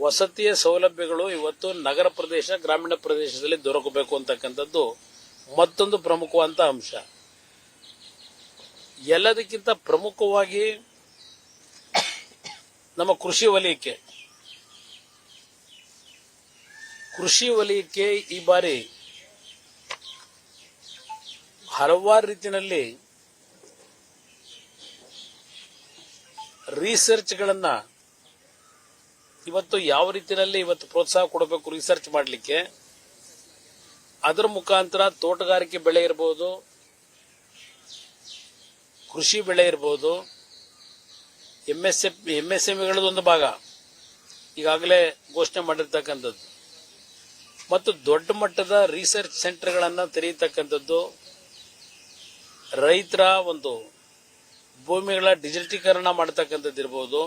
ವಸತಿಯ ಸೌಲಭ್ಯಗಳು ಇವತ್ತು ನಗರ ಪ್ರದೇಶ ಗ್ರಾಮೀಣ ಪ್ರದೇಶದಲ್ಲಿ ದೊರಕಬೇಕು ಅಂತಕ್ಕಂಥದ್ದು ಮತ್ತೊಂದು ಪ್ರಮುಖವಾದ ಅಂಶ. ಎಲ್ಲದಕ್ಕಿಂತ ಪ್ರಮುಖವಾಗಿ ನಮ್ಮ ಕೃಷಿ ವಲಯಕ್ಕೆ ಈ ಬಾರಿ ಹಲವಾರು ರೀತಿಯಲ್ಲಿ ರಿಸರ್ಚ್ಗಳನ್ನ ಇವತ್ತು ಯಾವ ರೀತಿಯಲ್ಲಿ ಇವತ್ತು ಪ್ರೋತ್ಸಾಹ ಕೊಡಬೇಕು ರಿಸರ್ಚ್ ಮಾಡಲಿಕ್ಕೆ, ಅದರ ಮುಖಾಂತರ ತೋಟಗಾರಿಕೆ ಬೆಳೆ ಇರಬಹುದು, ಕೃಷಿ ಬೆಳೆ ಇರಬಹುದು, ಎಂಎಸ್ಎಂಇಗಳದ್ದು ಒಂದು ಭಾಗ ಈಗಾಗಲೇ ಘೋಷಣೆ ಮಾಡಿರ್ತಕ್ಕಂಥದ್ದು ಮತ್ತು ದೊಡ್ಡ ಮಟ್ಟದ ರಿಸರ್ಚ್ ಸೆಂಟರ್ಗಳನ್ನು ತೆರೆಯತಕ್ಕಂಥದ್ದು, ರೈತರ ಒಂದು ಭೂಮಿಗಳ ಡಿಜಿಟಲೀಕರಣ ಮಾಡತಕ್ಕಂಥದ್ದು ಇರಬಹುದು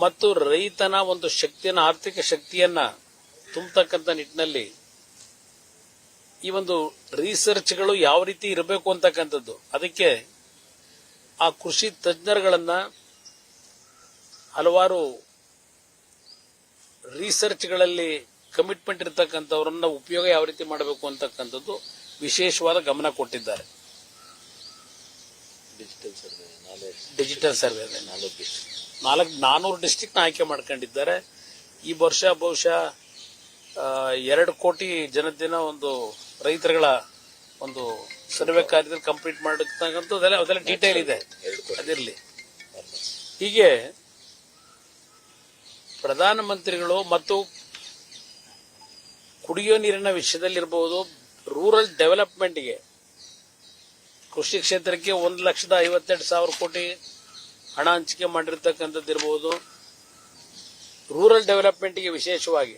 ಮತ್ತು ರೈತನ ಒಂದು ಶಕ್ತಿಯನ್ನು ಆರ್ಥಿಕ ಶಕ್ತಿಯನ್ನ ತುಂಬತಕ್ಕಂಥ ನಿಟ್ಟಿನಲ್ಲಿ ಈ ಒಂದು ರಿಸರ್ಚ್ಗಳು ಯಾವ ರೀತಿ ಇರಬೇಕು ಅಂತಕ್ಕಂಥದ್ದು, ಅದಕ್ಕೆ ಆ ಕೃಷಿ ತಜ್ಞರುಗಳನ್ನ ಹಲವಾರು ರಿಸರ್ಚ್ಗಳಲ್ಲಿ ಕಮಿಟ್ಮೆಂಟ್ ಇರತಕ್ಕಂಥವ್ರನ್ನ ಉಪಯೋಗ ಯಾವ ರೀತಿ ಮಾಡಬೇಕು ಅಂತಕ್ಕಂಥದ್ದು ವಿಶೇಷವಾದ ಗಮನ ಕೊಟ್ಟಿದ್ದಾರೆ. ಡಿಜಿಟಲ್ ಸರ್ವೆ 400 ಡಿಸ್ಟ್ರಿಕ್ಟ್ ಆಯ್ಕೆ ಮಾಡ್ಕೊಂಡಿದ್ದಾರೆ. ಈ ವರ್ಷ ಬಹುಶಃ 2 ಕೋಟಿ ಜನತೆನ ಒಂದು ರೈತರುಗಳ ಒಂದು ಸರ್ವೆ ಕಾರ್ಯದಲ್ಲಿ ಕಂಪ್ಲೀಟ್ ಮಾಡತಕ್ಕಂಥದ್ದೆಲ್ಲ ಅದೆಲ್ಲ ಡೀಟೇಲ್ ಇದೆ, ಅದಿರಲಿ. ಹೀಗೆ ಪ್ರಧಾನಮಂತ್ರಿಗಳು ಮತ್ತು ಕುಡಿಯೋ ನೀರಿನ ವಿಷಯದಲ್ಲಿರಬಹುದು, ರೂರಲ್ ಡೆವಲಪ್ಮೆಂಟ್ಗೆ ಕೃಷಿ ಕ್ಷೇತ್ರಕ್ಕೆ 1,52,000 ಕೋಟಿ ಹಣ ಹಂಚಿಕೆ ಮಾಡಿರ್ತಕ್ಕಂಥದ್ದು ಇರಬಹುದು. ರೂರಲ್ ಡೆವಲಪ್ಮೆಂಟ್ಗೆ ವಿಶೇಷವಾಗಿ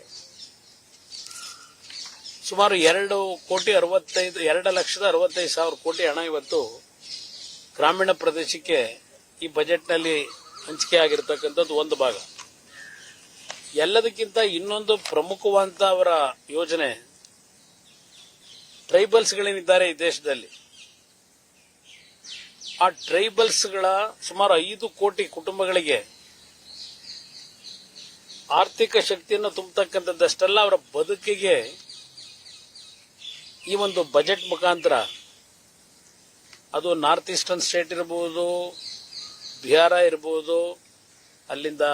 ಸುಮಾರು 2,65,000 ಕೋಟಿ ಹಣ ಇವತ್ತು ಗ್ರಾಮೀಣ ಪ್ರದೇಶಕ್ಕೆ ಈ ಬಜೆಟ್ನಲ್ಲಿ ಹಂಚಿಕೆ ಆಗಿರತಕ್ಕಂಥದ್ದು ಒಂದು ಭಾಗ. ಎಲ್ಲದಕ್ಕಿಂತ ಇನ್ನೊಂದು ಪ್ರಮುಖವಾದ ಅವರ ಯೋಜನೆ ಟ್ರೈಬಲ್ಸ್ಗಳೇನಿದ್ದಾರೆ ಈ ದೇಶದಲ್ಲಿ, ಆ ಟ್ರೈಬಲ್ಸ್ಗಳ ಸುಮಾರು 5 ಕೋಟಿ ಕುಟುಂಬಗಳಿಗೆ ಆರ್ಥಿಕ ಶಕ್ತಿಯನ್ನು ತುಂಬತಕ್ಕಂಥದ್ದಷ್ಟಲ್ಲ, ಅವರ ಬದುಕಿಗೆ ಈ ಒಂದು ಬಜೆಟ್ ಮುಖಾಂತರ ಅದು ನಾರ್ತ್ ಈಸ್ಟರ್ನ್ ಸ್ಟೇಟ್ ಇರಬಹುದು, ಬಿಹಾರ ಇರಬಹುದು, ಅಲ್ಲಿಂದ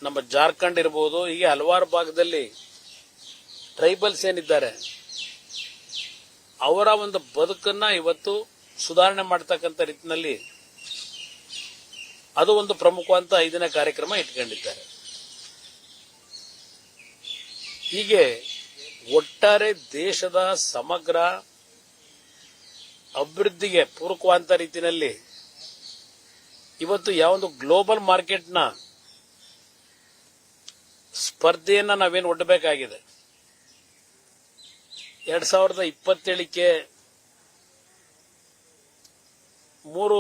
ನಮ್ಮ ಜಾರ್ಖಂಡ್ ಇರಬಹುದು, ಹೀಗೆ ಹಲವಾರು ಭಾಗದಲ್ಲಿ ಟ್ರೈಬಲ್ಸ್ ಏನಿದ್ದಾರೆ ಅವರ ಒಂದು ಬದುಕನ್ನ ಇವತ್ತು ಸುಧಾರಣೆ ಮಾಡತಕ್ಕಂಥ ರೀತಿಯಲ್ಲಿ ಅದು ಒಂದು ಪ್ರಮುಖವಾದ 5ನೇ ಕಾರ್ಯಕ್ರಮ ಇಟ್ಕೊಂಡಿದ್ದಾರೆ. ಹೀಗೆ ಒಟ್ಟಾರೆ ದೇಶದ ಸಮಗ್ರ ಅಭಿವೃದ್ಧಿಗೆ ಪೂರಕವಾದ ರೀತಿಯಲ್ಲಿ ಇವತ್ತು ಯಾವೊಂದು ಗ್ಲೋಬಲ್ ಮಾರ್ಕೆಟ್ನ ಸ್ಪರ್ಧೆಯನ್ನ ನಾವೇನು ಒಡ್ಡಬೇಕಾಗಿದೆ, 2027ಕ್ಕೆ 3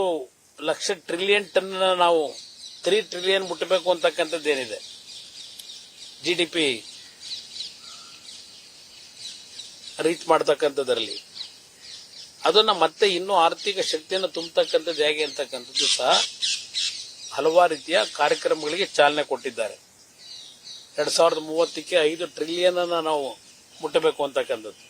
ಲಕ್ಷ ಟ್ರಿಲಿಯನ್ ಟನ್ ನಾವು 3 ಟ್ರಿಲಿಯನ್ ಮುಟ್ಟಬೇಕು ಅಂತಕ್ಕಂಥದ್ದೇನಿದೆ ಜಿಡಿಪಿ ರೀಚ್ ಮಾಡತಕ್ಕಂಥದ್ರಲ್ಲಿ, ಅದನ್ನ ಮತ್ತೆ ಇನ್ನೂ ಆರ್ಥಿಕ ಶಕ್ತಿಯನ್ನು ತುಂಬತಕ್ಕಂಥದ್ದು ಹೇಗೆ ಅಂತಕ್ಕಂಥದ್ದು ಸಹ ಹಲವಾರು ರೀತಿಯ ಕಾರ್ಯಕ್ರಮಗಳಿಗೆ ಚಾಲನೆ ಕೊಟ್ಟಿದ್ದಾರೆ. 2030ಕ್ಕೆ 5 ಟ್ರಿಲಿಯನ್ ಅನ್ನ ನಾವು ಮುಟ್ಟಬೇಕು ಅಂತಕ್ಕಂಥದ್ದು.